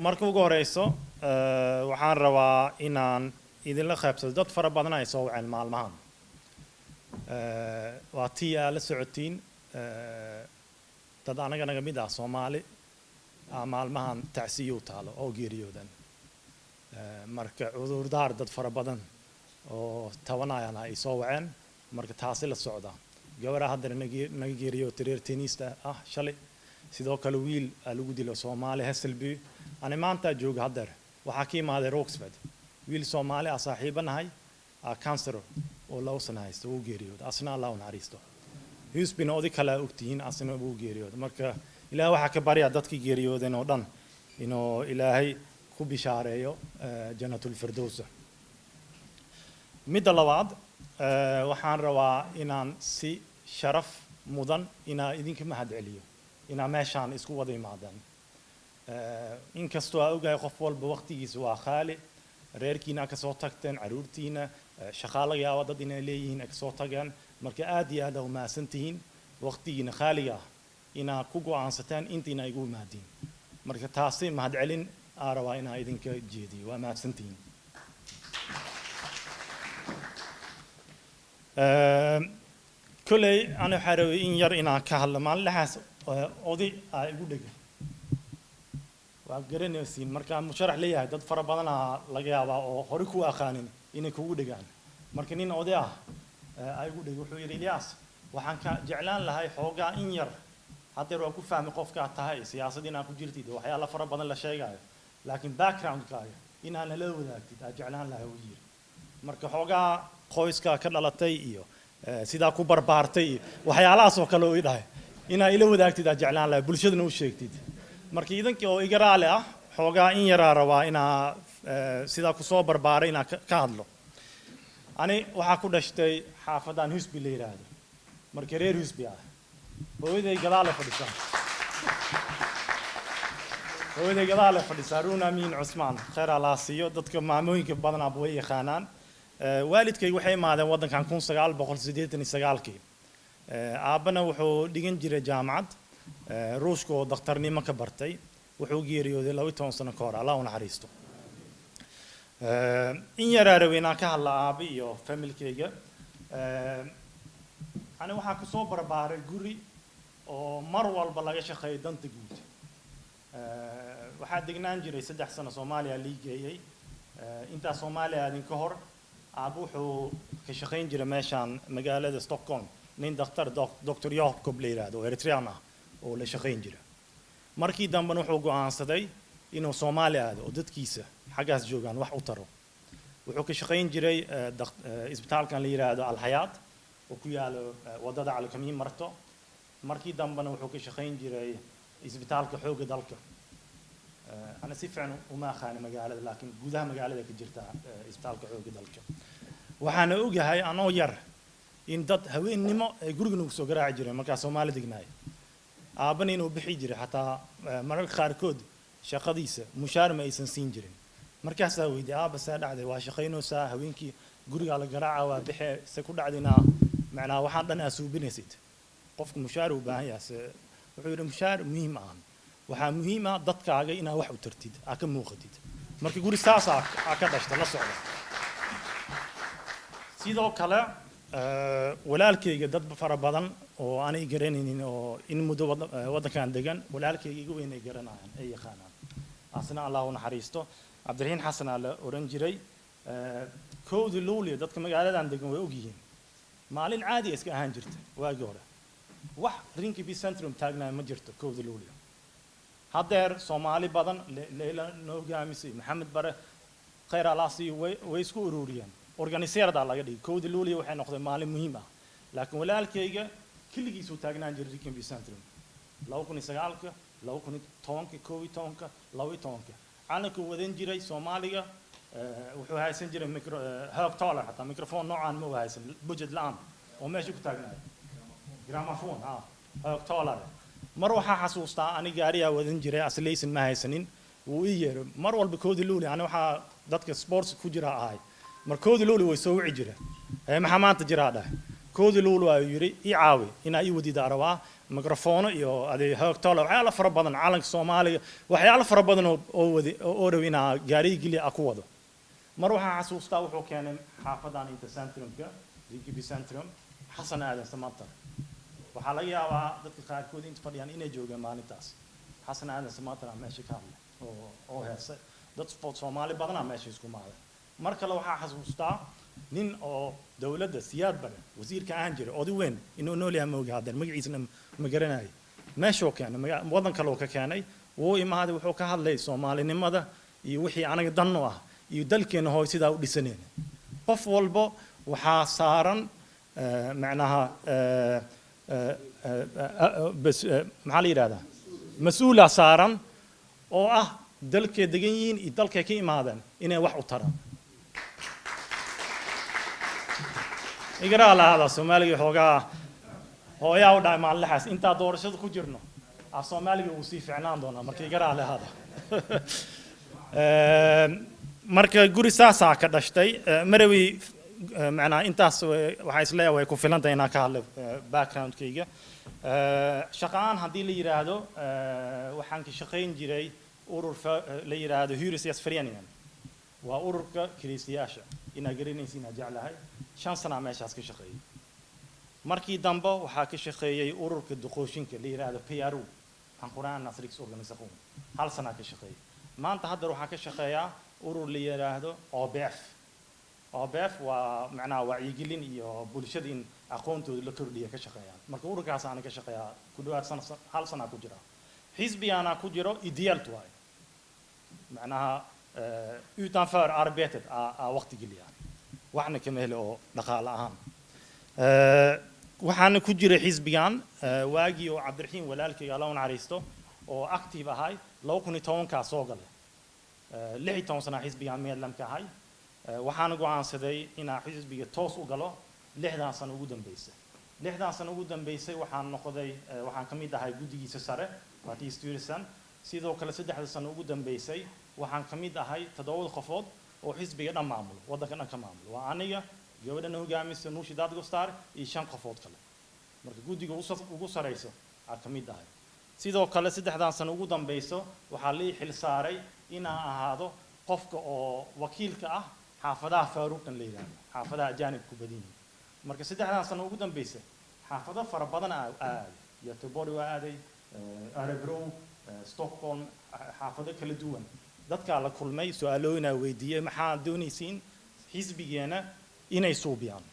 marka ugu horeyso waxaan rabaa inaan idinla qaybsado dad fara badan ay soo waceen maalmahan waa tii aad la socotiin dad anaga naga mid ah Soomaali maalmahan tacsiyo taalo oo geeriyoodan marka cudurdaar dad fara badan oo tabanayana ay soo waceen marka taasi la socda gabadha hadda naga geeriyo tireer tenista ah shalay sidoo kale wiil lagu dilo Soomaali Hasselby أنا ما أنت جوج هدر وحكيم هذا روكسفيد ويل سومالي أصاحبنا هاي كانسر ولا وصلنا هايست وجيريود أصلا الله ونعريسته هيس بنودي كلا أكتين أصلا وجيريود مركا إلى واحد كبار يعدد كي جيريود إنه دان إنه إلهي خوب شعره جنة الفردوس مد اللواد وحان روا إنان سي شرف مدن إنا إذن كم هاد عليه إنا ماشان إسكو وضي معدن إن كستوا أوجا قفول بوقتي سوا خالي reerkiina ka soo tagteen caruurtiina shaqaalaha yaa wadadina leeyihiin ka soo tagaan marka aad iyo aad u maasantihiin waqtigiina khaaliga ina ku go'aansataan intiina igu maadin marka taasi mahad celin aarawa ina idinka jeediyo waa maasantihiin kulay ana xarawi in yar ina ka hadlo maalinlahaas oday ay igu dhigay وقرنيسين مركان مشرح ليه دad fara badan laga yaabaa oo hore ku aqaanin inay kugu dhigaan markaniin oday ah ay ugu dhig wuxuu yiri Ilyas waxaan ka jeclaan lahay xoogaa in yar hadeer waa ku fahmi qofka tahay siyaasadina ku jirtid waxyaalo fara badan la sheegayo laakiin background-kaaga inaan la wadaagtid aad jeclaan lahay uu yiri marka xoogaa qoyska ka dhalatay iyo sida ku barbaartay waxyaalahaas oo kale oo idhahay inaa ila wadaagtid aad jeclaan lahay bulshadana u sheegtid markii idankii oo iga raali ah xoogaa in yar rabaa inaa sida ku soo barbaaray inaa ka hadlo ani waxa ku dhashtay xaafadan Husby la yiraahdo markii reer Husby ah hooyaday gadaal fadhisaa Runa Amin Usman khayr Allah siiyo dadka maamooyinka badan way yaqaanaan waalidkay waxay imaadeen wadankan 1989kii aabana wuxuu dhigan jiray jaamacad روشكو دكتورني ما كبرتي وحوجيريو ذي لو يتون سنة كورا الله ونحريستو إن يرى روينا كهلا أبيو فاميل كيجا أنا وحكي صوبر باري جوري ومروال بلاقيش خيدان تجود واحد دقنان جري سدح سنة صوماليا ليجي أنت صوماليا هذين كهر أبوحو كشخين جري ماشان مقالة ستوكهولم نين دكتور يعقوب ليرادو إريتريانا oo la shaqeyn jira markii damban wuxuu go'aansaday inuu Soomaaliya aado oo dadkiisa xagaas joogan wax u taro wuxuu ka shaqeyn jiray isbitaalkan la yiraahdo Al Hayat oo ku yaalo wadada Al Kamiin marto markii damban wuxuu ka shaqeyn jiray isbitaalka xooga dalka ana si fiican uma aqaan magaalada laakiin gudaha magaalada ka jirta isbitaalka xooga dalka waxaan ogahay anoo yar in dad haweenimo ay guriga ugu soo garaaci jireen marka Soomaaliya dignaay aabana inuu bixi jiray xataa mararka qaarkood shaqadiisa mushaar ma aysan siin jirin markaas aa weydiiyay aaba saa dhacday waa shaqeynaysaa haweenkii guriga la garaaca waa bixi se ku dhacdina macnaa waxaan dhan asuubinaysid qofku mushaar u baahan yahay wuxuu yiri mushaar muhiim ah waxa muhiim ah dadkaaga inaa wax u tartid aa ka muuqatid markii guri saas ah ka dhashta la socda sidoo kale walaalkayga dad fara badan oo aanay garanaynin oo in muddo wadankan degan walaalkayga igu weyn ay garanayaan ay yaqaanaan asna Allah u naxariisto Cabdirahiin Xasan ala oran jiray koodi luuliyo dadka magaaladan degan way og yihiin maalin caadi iska ahaan jirta waagi hore wax Rinkiby Centrum taagnaa ma jirto koodi luuliyo hadeer Soomaali badan Leila Noogaamisi Maxamed Bare khayr Allah si way isku ururiyeen organiseerada laga dhigay koodi luuliyo waxay noqday maalin muhiim ah laakiin walaalkayga kiligiisu taagnaan jiray Rinkiby Centrum 2009 2010 2012 calanku wadan jiray Soomaaliga wuxuu haysan jiray hog taller hatta microphone noocan ma haysan budget laan oo meesha ku taagnaa gramophone hog taller mar waxa xasuustaa aniga gaariga wadan jiray aslaysan ma haysanin wuu ii yeero mar walba koodi luuliyo ana waxa dadka sports ku jira ahay markoodi luuliyo way soo wici jireen maxaa maanta jira كود الأولى يري يعاوي هنا يودي داروا ميكروفون يو هذه هكتولا وحياة فربضن عالم الصومالي وحياة فربضن أوروينا جاري جلي أقوده مروح حسوستا وحو كان حافظان إنت سنترم كا ديكي بسنترم حسن هذا سمطر وحاليا وعدت الخاركود إنت فريان إني جوجا مانيتاس حسن هذا سمطر ماشي كامل أو هسه dad Soomaali badan meesha isku maaday marka la waxa xasuustaa nin oo dawladda siyaad badan wasiirka aan jiray oo weyn inuu nool yahay mooga hadal magaciisna ma garanayo meesha oo keenay wadan kale oo ka keenay wuu imaaday wuxuu ka hadlay Soomaalinimada iyo wixii anaga dan u ah iyo dalkeena hooy sidaa u dhisaneen qof walba waxa saaran macnaha bas maxaa la yiraahdaa mas'uul saaran oo ah dalka degan yihiin iyo dalka ka imaadaan inay wax u taraan igara la hada Soomaaliga hoogaa hooyaa u dhaay maalinlahaas inta doorashada ku jirno af Soomaaliga uu si fiicnaan doona marka igara la hada marka guri saasa ka dhashtay marawi macna intaas waxa isleeyahay way ku filan tahay inaan ka hadlo background-kayga shaqaan hadii la yiraahdo waxaan ka shaqeyn jiray urur la yiraahdo Hyresgästföreningen waa ururka kiriistayaasha ina garanaysiina jeclahay 5 sano meeshaas ka shaqeeyay markii dambe waxa ka shaqeeyay ururka duqooshinka la yiraahdo PRO aan Quraan Nasrix Organisation 1 sano ka shaqeeyay maanta hadda waxa ka shaqeeyaa urur la yiraahdo OBF waa macna wacyigelin iyo bulshada in aqoontooda la kordhiyo ka shaqeeyaan marka ururkaas aan ka shaqeeyaa ku dhawaad 1 sano ku jira xisbi ana ku jiro idealt waay معناها utanför arbetet وقت geliyaan waxna kama helo oo dhaqaale ahaan waxaan ku jiray xisbigan waagi oo Cabdiraxiin walaalkay Allah u naxariisto oo active ahay 2010 ka soo galay 16 sano xisbigan meedlamka ahay waxaan go'aansaday inaan xisbiga toos u galo 6 sano ugu dambeysay waxaan noqday waxaan kamid ahay guddigiisa sare waati stewardsan sidoo kale 3 sano ugu dambeysay waxaan kamid ahay 7 qofood oo xisbiga dhan maamulo wadanka dhan ka maamulo waa aniga gabadhana hogaamisa Nuushi Dadgostar iyo 5 qofood kale marka guddiga ugu sareyso aan kamid ahay sidoo kale 3 sano ugu dambeysay waxa la xil saaray inaan ahaado qofka oo wakiilka ah xaafadaha Faaruqan leeyahay xaafadaha jaanibku badin marka 3 sano ugu dambeysay xaafado fara badan iyo Göteborg waa aaday Örebro Stockholm xaafado kala duwan dadka la kulmay su'aalooyina weydiiyay maxaa doonaysiin xisbigeena inay suubiyaan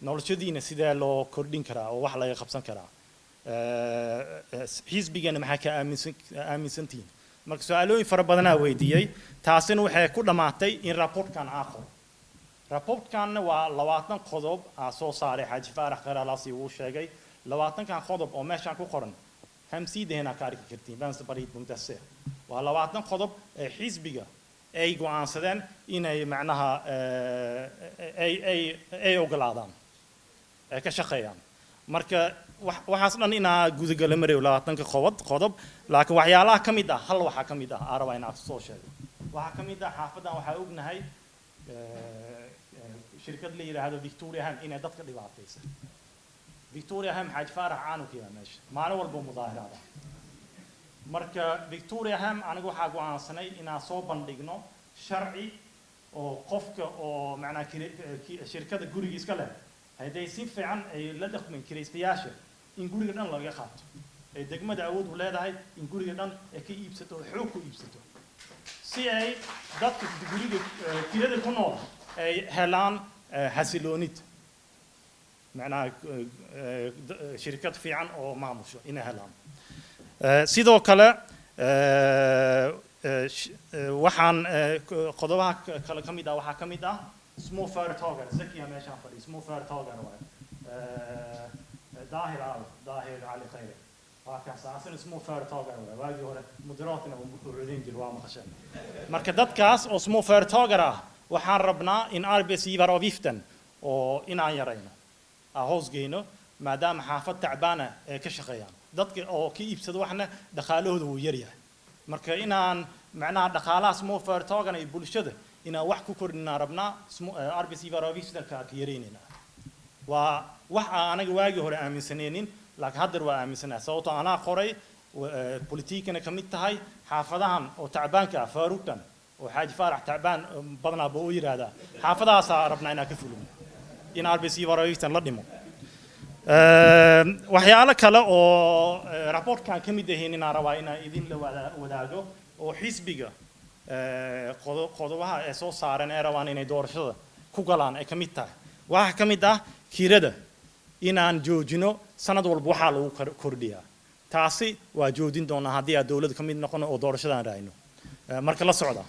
noloshadiina sidee loo kordhin karaa oo wax laga qabsan karaa xisbigeena maxaa ka aaminsantiin marka su'aalooyin fara badan weydiiyay taasina waxay ku dhamaatay in raportkan aakhir raportkan waa 20 qodob soo saaray Xaaji Faarax Qaralaasi uu sheegay 20 qodob oo meeshan ku qoran همسيده هنا كارك كرتين بانس بريد ممتاز وهلا قضب حزبية أي قوان سدان إن أي معناها أي أوغلادان كشقيان مركا وحصلنا إنها جزء قلمري ولا تنك قضب لكن وحيالا كميدا هل وحا كميدا أروينا في السوشيال وحا كميدا حافظنا وحا أوجنا هاي شركة اللي هذا فيكتوريا هم إن دتك اللي بعطيسه فيكتوريا هم حاج فارح عنو كذا ماشي ما أنا والبو مظاهرات مركا فيكتوريا هم أنا جو حاجة عن سنة إن صوبا لجنو شرعي أو قفك أو معنا شركة جوري إسكاله هذا يصير في عن لدخ من كريستياشة إن جوري جدًا لا يخاط دقمة داود ولاد هاي إن جوري جدًا كي يبسطوا حقوق يبسطوا سي دات جوري كذا كنوا هلان حسيلونيت معناها شركات في عن أو معموشة إنها هلام سيدو كلا وحن قضاء كلا كميدا وحا كميدا små företagare زكية ماشي فري små företagare داهر على خير وكان ساسن små företagare واجي هو مديراتنا ومديرين جروام خشن مركزات كاس أو små företagare وحن ربنا إن arbetsgivaravgiften och innan jag räknar هوسجينو ما دام حافظ تعبانة كشقيان ضدك أو كيف سدوحنا دخلوه ويريا مركا إن معناه دخلاص مو فرتاجنا يبول شده إن وحكو كورنا ربنا اسمه أربي سيفارافيس ده كيريننا waxa anaga waagi hore aaminsaneenin laakiin hadda waa aaminsanahay sababtoo anaa qoray بوليتيكنا كميت هاي حافظهم أو تعبان كفاروتن وحاج فارح تعبان بدنا بوير هذا حافظها صارفنا إنا كفلهم إن RBC ورايتن لديمو وحيالا كلا أو رابورت كان كميت هنا ناروا إنا إذن لو وداعو وحسبيجا قدوها أساس صارنا روان إنا دور شده كوكلان كميت هاي واحد كميت ده كيرده إنا نجوجينو سند والبوحال وكرديا taasi waa joodin doona hadii ay dawladda kamid noqono oo doorashadan raayno marka la socda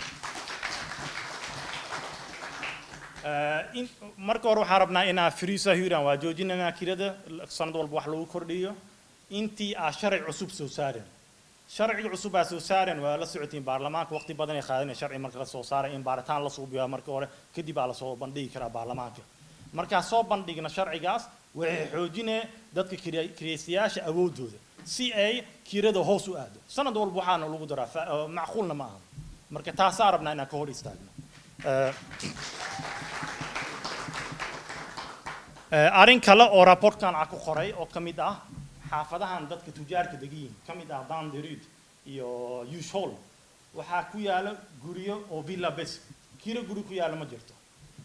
in marka hore waxaan rabnaa inaa firiisa hiiraan waa joojinana kirada sanad walba wax lagu kordhiyo intii sharci cusub soo saareen sharciga cusub soo saareen waa la socotiin baarlamaanka waqti badan ay qaadeen sharci marka la soo saaray in baaritaan la suubiyo marka hore kadib la soo bandhigi karaa baarlamaanka marka soo bandhigna sharcigaas waxay xoojinay dadka kireysiyaasha awoodooda si ay kirada hoos u aado sanad walba waxaana lagu daraa macquulna ma aha marka taas arabna inaan ka hor istaagno arin kale oo raportkan ku qoray oo kamid ah xaafadahan dadka tujaarka degiin kamid ah Danderyd iyo Yushol waxa ku yaala guriyo oo villa bes kira guri ku yaala ma jirto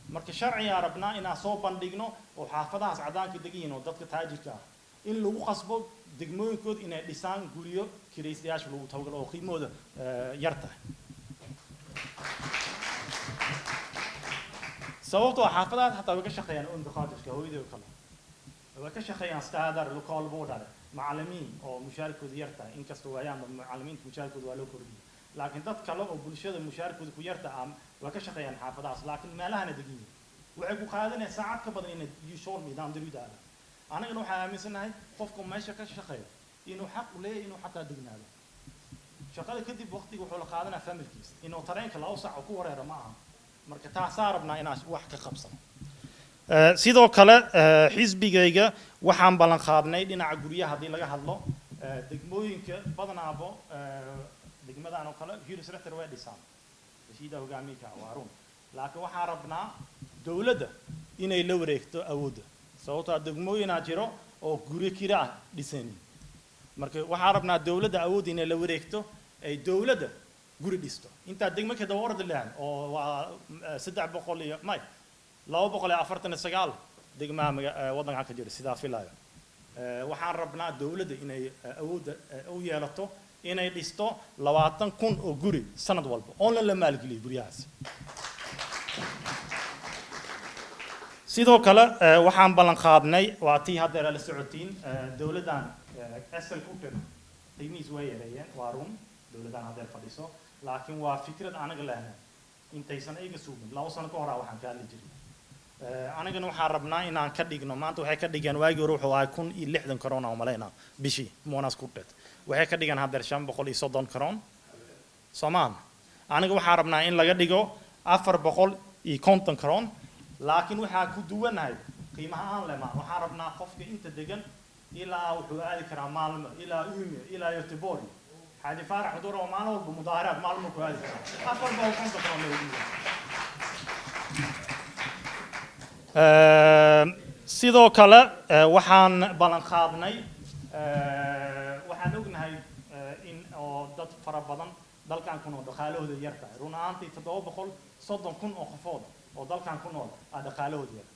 marka sharci arabna inaan soo bandhigno oo xaafadahaas cadaanka degiin oo dadka taajirka ah in lagu qasbo degmooyinkood inay dhisaan guriyo kireysiyaasha lagu tawgal oo qiimooda yarta sababtoo xaafadaha xataa way ka shaqeeyaan indaqaadka hooyada kale way ka shaqeeyaan standard local border macallimiin oo mushaarkooda yarta in kastoo ayaan macallimiinta mushaarkooda waa loo kordhiyay laakiin dad kale oo bulshada mushaarkooda ku yarta way ka shaqeeyaan xaafadahaas laakiin meelaha degan waxay ku qaadanaysaa saacad ka badan in Yushol midaan dariida أنا إنه حامسنا قفكم ماشي كشقية إنه حق ليه إنه حتى دقنا له شقية كدي بوقتي وحول قادنا فهم الكيس إنه ترين كلا أوسع وكورة رماها مركتها صاربنا إناش واحد كقبصة سيدو كلا حزبي جيجا وحام بلن خادنا إن عجورية هذه لقى هذلو دقموين كبدنا أبو دقمة أنا كلا هيرو سرعة رواد لسان سيدا هو جامي كوارون لكن وحاربنا دولة إنه يلوريكتو أوده sababtoo degmooyin jiro oo guri kira dhisan marka waxa rabnaa dawladda awood inay la wareegto ay dawladda guri dhisto inta degmo ka dawrad laan oo waa 300 iyo may 249 degmo wadanka ka jira sida filayo waxaan rabnaa dawladda inay awood u yeelato inay dhisto 20,000 oo guri sanad walba oo la maalgeliyo guriyahaas sidoo kale waxaan balan qaadnay waa tii hadda la socotiin dawladdan asal ku tir qiimihiis way yareeyeen waa run dawladdan hadda fadhiso laakiin waa fikrad anaga leeyahay intaysan iga suubin 2 sano ka hor waxaan ka hadli jiray anagana waxaan rabnaa inaan ka dhigno maanta waxay ka dhigeen waagi hore wuxuu ahaa 160 karoon oo maleena bishii moonas ku tir waxay ka dhigeen hadda 530 karoon Soomaan aniga waxaan rabnaa in laga dhigo 450 karoon laakiin waxa ku duwanahay qiimaha aan leeyahay waxaan rabnaa qofka inta degan ilaa wuxuu aadi karaa maalmo ilaa Umeå ilaa Göteborg حاجة فارح حضور ومعنا والمظاهرات معلومة كويسة أفضل بقى وكنت sidoo kale waxaan balan qaadnay waxaan ognahay in oo dad fara badan dalkan ku nool dhaqaalahooda yar tahay run ahaantii 730,000 oo qofood oo dalkan ku nool dhaqaalahooda yar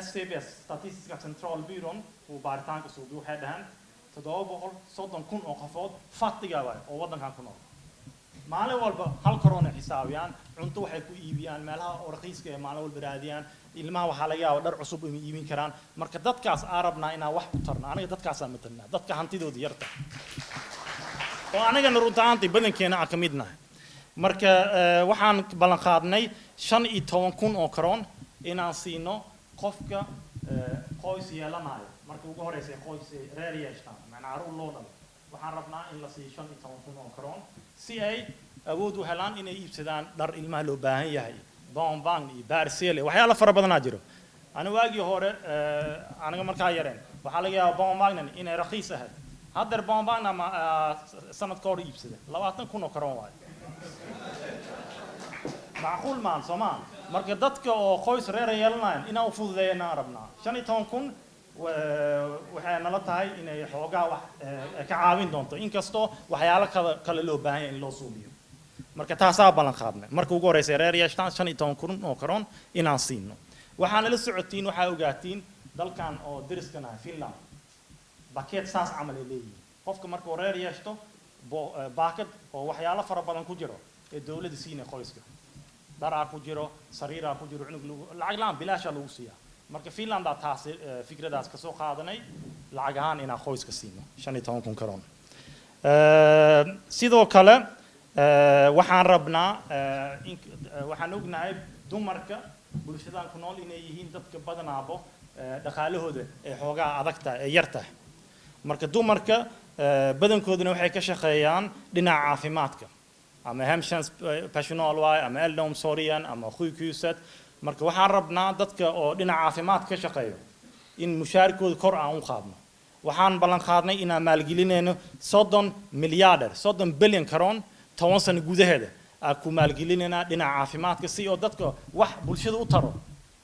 SCBS Statistical Central Bureau uu baaritaanka soo waxay dhahan 730,000 oo qofood faqtiga waay oo wadankan ku nool maalin walba hal korona xisaabiyaan cunto waxay ku iibiyaan meelaha oo raqiiska ee maalin walba raadiyaan ilmaha waxa laga yaabaa dhar cusub inay iibin karaan marka dadkaas arabna inaan wax ku tarno aniga dadkaas aan matalna dadka hantidooda yarta oo aniga runtaantii badankeena ka midnahay marka waxaan balan qaadnay 15,000 oo karoon inaan siino qofka qoys yeelanayo marka ugu horeysa qoys reer yeeshaan macna caruur loo dhalo waxaan rabnaa in la siiyo 15,000 oo karoon si ay awood u helaan inay iibsadaan dhar ilmaha loo baahan yahay bonbon iyo barsele waxyaalo fara badan jiro ana waagi hore anaga markaa yareen waxa laga yaabaa bonbon inay raqiis ahayd hadda bonbon ama sanad ka hor iibsada 20,000 oo karoon waay macquul maan Soomaan marka dadka oo qoys reer yeelanayaan inaan u fududeeyana rabnaa 15,000 waxay nala tahay inay xoogaa wax ka caawin doonto inkastoo waxyaalo kale loo baahan yahay in loo suubiyo marka taasaa ballan qaadnay marka ugu horeysay reer yeeshtaan 15,000 oo karoon inaan siino waxaan la socotiin waxaa ogaatiin dalkan oo deriskan ah Finland bakeet saas camal ay leeyihiin qofka marka reer yeeshto baakad oo waxyaalo fara badan ku jiro ee dawladda siinay qoyska daraa ku jiro sariiraa ku jiro cunug lacag laan bilaasha lagu siiyaa marka Finland taas fikradaas ka soo qaadanay lacag ahaan inaan qoyska siino 15,000 karoon sidoo kale waxaan rabnaa waxaan ognahay dumarka bulshadan ku nool inay yihiin dadka badanaabo dhaqaalahooda ee xoogaa adagta ee yarta marka dumarka badankooduna waxay ka shaqeeyaan dhinaca caafimaadka ama hemshans personal way ama eldom sorian ama khuykuset marka waxaan rabnaa dadka oo dhinaca caafimaadka ka shaqeeyo in mushaarkooda kor aan u qaadno waxaan ballan qaadnay inaan maalgelinayno 30 milyaar 30 bilyan karoon 10 sano gudaheeda aan ku maalgelinayna dhinaca caafimaadka si oo dadka wax bulshada u taro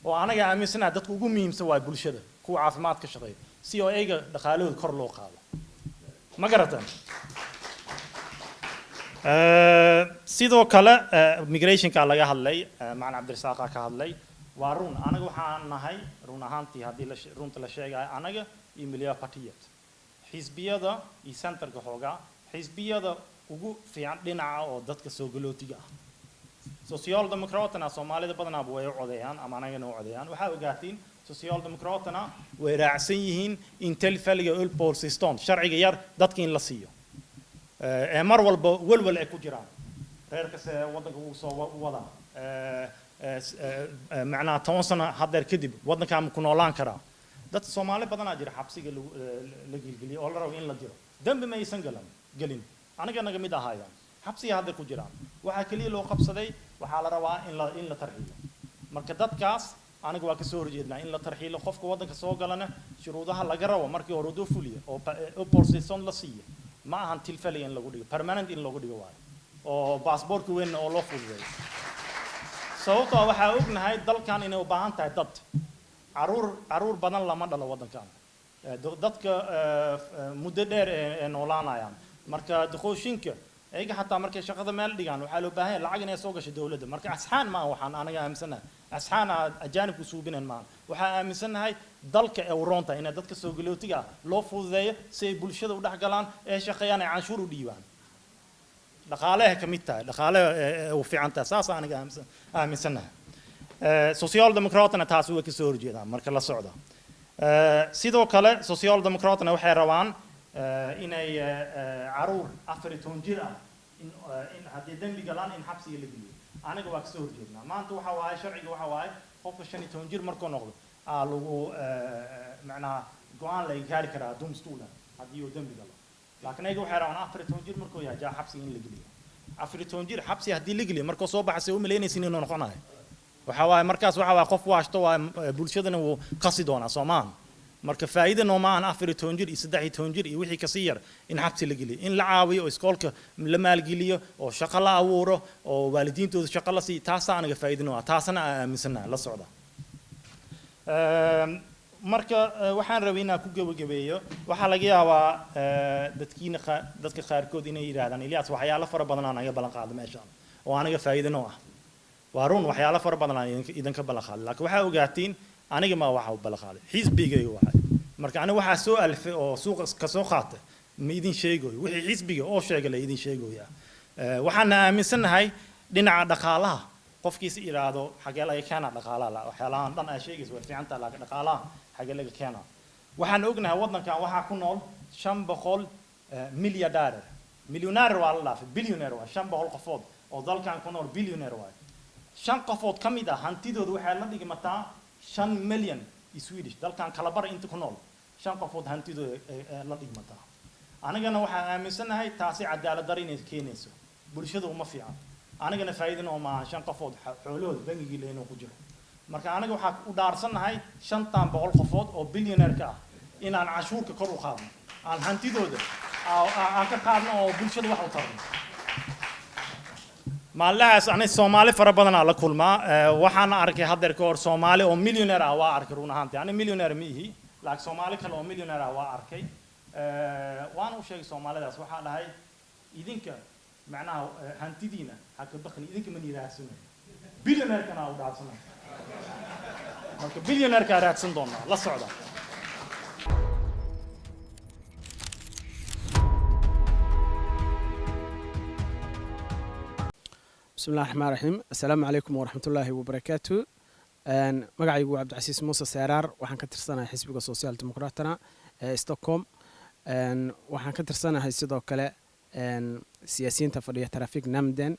oo anaga aaminsanahay dadka ugu muhiimsan waa bulshada kuwa caafimaadka shaqeeya si oo ayaga dhaqaalahooda kor loo qaado ma garataan sidoo kale migrationka laga hadlay macna Cabdirasaaq ka hadlay waa run anaga waxaan nahay run ahaantii hadii la runta la sheegay anaga iyo milyaa partiyad xisbiyada iyo centerka xooga xisbiyada ugu fiican dhinaca oo dadka soo galootiga ah social democratna Soomaalida badanaa way u codeeyaan ama anagana u codeeyaan waxa ogaatiin social democratna way raacsan yihiin in telfaliga ulpol system sharciga yar dadka in la siiyo mar walba walwal ay ku jiraan reerka wadanka uu soo wada macna 10 sano hadeer kadib wadanka ma ku noolaan karaa dad Soomaali badanaa jira xabsiga la gilgiliyo oo la rabo in la diro dambi ma aysan galin anaga naga mid ahaayeen xabsiga hadeer ku jiraan waxa kaliya loo qabsaday waxa la rabaa in la tarxiilo marka dadkaas anaga waa ka soo horjeednaa in la tarxiilo qofka wadanka soo galana shuruudaha laga rabo markii hore doo fuliyo oo position la siiyo ma ahan tilfali in lagu dhigo permanent in lagu dhigo waayo oo passport weyn oo loo fududeeyo sababtoo waxa ognahay dalkan inay u baahan tahay dad caruur badan lama dhalo wadankan dadka muddo dheer ee noolaanayaan marka duqooshinka ayaga xataa markay shaqada meel dhigaan waxa loo baahan yahay lacag inay soo gasho dawladda marka asxaan ma waxaan anaga aaminsanahay asxaan ajaanib ku suubineen ma waxa aaminsanahay dalka Euroonta in dadka soo galootiga loo fududeeyo si ay bulshada u dhaxgalaan ee shaqeeyaan ay canshuur u dhiibaan dhaqaalaha ka mid tahay dhaqaalaha oo fiicanta saas anaga aaminsanahay social democratna taas way ka soo horjeedaan marka la socdo sidoo kale social democratna waxay rabaan inay caruur 14 jir ah in hadii dambi galaan in xabsiga la geliyo anaga waa ka soo horjeednaa maanta waxa waaye sharciga waxa waaye qofka 15 jir markuu noqdo lagu macnaha go'aan la gaari karaa dumstuula hadii uu dambi galo laakiin ayaga waxay rabaan 14 jir markuu yahay xabsiga in la geliyo 14 jir xabsi hadii la geliyo markuu soo baxay u maleynaysin inuu noqonayo waxa waaye markaas waxa waa qof waashto waa bulshadana uu qasi doona Soomaan marka faa'iido noo ma aan 14 jir iyo 13 jir iyo wixii ka sii yar in xabsi la geliyo in la caawiyo oo iskoolka la maalgeliyo oo shaqo la abuuro oo waalidiintooda shaqo la sii taas anaga faa'iido noo taasna aaminsanahay la socda marka waxaan rabaa inaan ku gabagabeeyo waxa laga yaabaa dadka qaarkood inay yiraahdaan Ilyas waxyaalo fara badan aan anaga ballan qaado meeshaan oo anaga faa'iido noo ah waa run waxyaalo fara badan aan idinka ballan qaado laakiin waxa ogaatiin aniga ma waxa ballan qaaday xisbigayga waxa marka aniga waxa soo alfay oo suuqa ka soo qaatay ma idin sheegayo wixii xisbiga oo sheegay la idin sheegaya waxaan aaminsanahay dhinaca dhaqaalaha qofkiisa iraado xagee laga keenaa dhaqaalaha waxyaalahan dhan ay sheegayso way fiican tahay laakiin dhaqaalaha xagee laga keenaa waxaan ognahay wadankan waxa ku nool 500 milyaar milyonaar waa la dhaafay billionaire waa 500 qofood oo dalkan ku nool billionaire waa 5 qofood kamid ah hantidooda waxa la dhigmataa 5 milyan Swedish dalkan kala bar inta ku nool 5 qofood hantidooda la dhigmataa anagana waxa aaminsanahay taasi cadaalad darro inay keenayso bulshada uma fiican anagana faa'iido oo ma 5 qofood xoolahooda bangiga leeyno ku jiro marka anaga waxa u dhaarsanahay 500 qofood oo billionaire ka ah in aan cashuurka kor u qaadno aan hantidooda aan ka qaadno oo bulshada wax u tarno maallahaas ani Soomaali fara badan aan la kulmaa waxaan arkay haddeer ka hor Soomaali oo millionaire ah waa arkay run ahaantii ani millionaire ma ihi laakiin Soomaali kale oo millionaire ah waa arkay waan u sheegay Soomaalidaas waxaa dhahay idinka macnaha hantidiina ha ka baqin idinka ma niiraasano billionaire kana u dhaafsana marka billionaire ka raadsan doona la socda بسم الله الرحمن الرحيم السلام عليكم ورحمة الله وبركاته مقعي عبد العزيز موسى سيرار وحن كترسنا حزب السوسيال ديمقراطنا ستوكهولم وحن كترسنا هاي سيدو كلا سياسيين تفرية ترافيق نامدن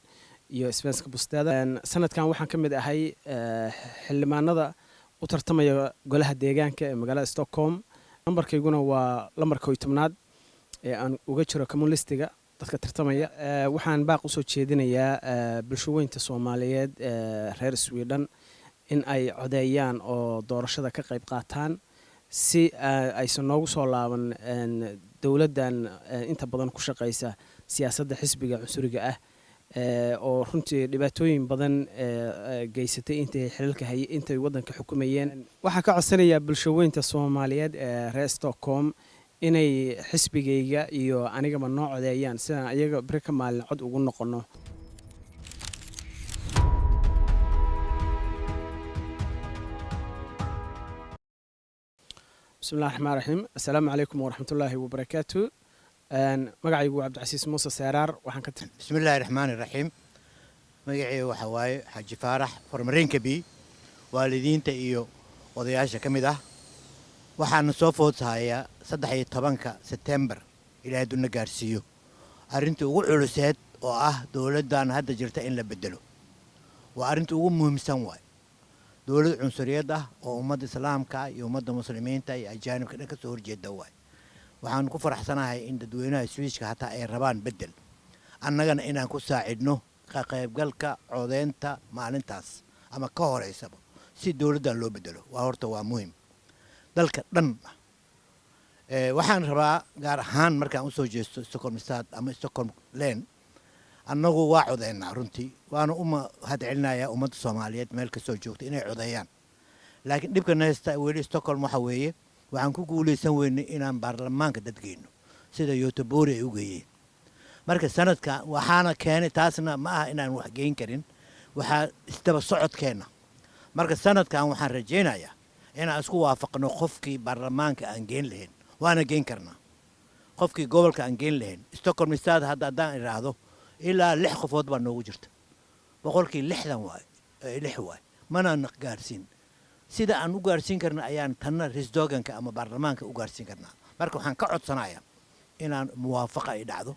iyo Svenska Bostäder sanadkan waxaan ka mid ahay xildhibaanada u tartamaya golaha deegaanka ee magaalada Stockholm nambarkayguna waa lambarka 10aad ee aan uga jiro communalistiga dadka tartamaya waxaan baaq u soo jeedinayaa bulshooyinka Soomaaliyeed reer Sweden in ay codeeyaan oo doorashada ka qayb qaataan si aysan noogu soo laaban dawladdan inta badan ku shaqeysa siyaasadda xisbiga cusuriga ah oo runtii dhibaatooyin badan geysatay intay xilalka hayay intay wadanka xukumayeen waxa ka codsanayaa bulshooyinka Soomaaliyeed ee reer Stockholm inay xisbigayga iyo anigaba noo codeeyaan sidaan ayaga bari ka maalin cod ugu noqono بسم الله الرحمن الرحيم السلام عليكم ورحمة الله وبركاته مقعي عبد العزيز موسى سيرار وحن كتر بسم الله الرحمن الرحيم مقعي وحواي حاج فارح فرمرين كبي والدين تأيو وضياشة كمده waxaan soo foodsahayaa 13 September ilaa duna gaarsiyo arinta ugu culuseed oo ah dawladdan hadda jirta in la bedelo waa arinta ugu muhiimsan waay dawlad cunsuriyad ah oo ummadda islaamka iyo ummadda muslimiinta iyo ajaanibka dhan ka soo horjeeda waay waxaan ku faraxsanahay in dadweynaha Swedish-ka hataa ay rabaan bedel annagana inaan ku saacidno ka qaybgalka codeynta maalintaas ama ka horeysaba si dawladdan loo bedelo waa horta waa muhiim dalka dhan waxaan rabaa gaar ahaan markaan u soo jeesto Stockholm Stad ama Stockholm Lane annagu waa codeynaa runtii waana uma hadcelinayaa ummadda Soomaaliyeed meel ka soo joogta inay codeeyaan laakiin dhibka neesta weli Stockholm waxa weeye waxaan ku guuleysan weynay inaan baarlamaanka dadgeeno sida Göteborg ay u geeyeen marka sanadka waxaana keenay taasna ma aha inaan wax geyn karin waxa istaba socodkeena marka sanadkan waxaan rajeynayaa inaan isku waafaqno qofkii baarlamaanka aan geyn lahayn waana geyn karnaa qofkii gobolka aan geyn lahayn Stockholm Stad hadda hadaan iraahdo ilaa 6 qofood baa noogu jirta boqolkii 60 waay 6 waay mana gaarsiin sida aan u gaarsiin karna ayaan tanna risdoganka ama baarlamaanka u gaarsiin karnaa marka waxaan ka codsanayaa inaan muwaafaqa ay dhacdo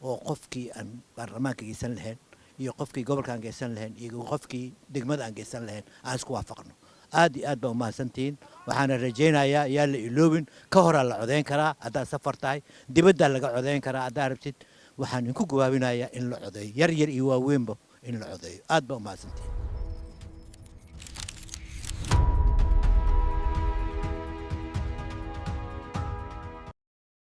oo qofkii aan baarlamaanka geysan lahayn iyo qofkii gobolka aan geysan lahayn iyo qofkii degmada aan geysan lahayn aan isku waafaqno aad iyo aad baa u mahadsantihiin waxaana rajeynayaa yaa la iloobin ka hor la codeyn karaa haddaad safar tahay dibadda laga codeyn karaa haddaad rabtid waxaan idinku gawaabinayaa in la codeeyo yar yar iyo waaweynba in la codeeyo aad baa u mahadsantihiin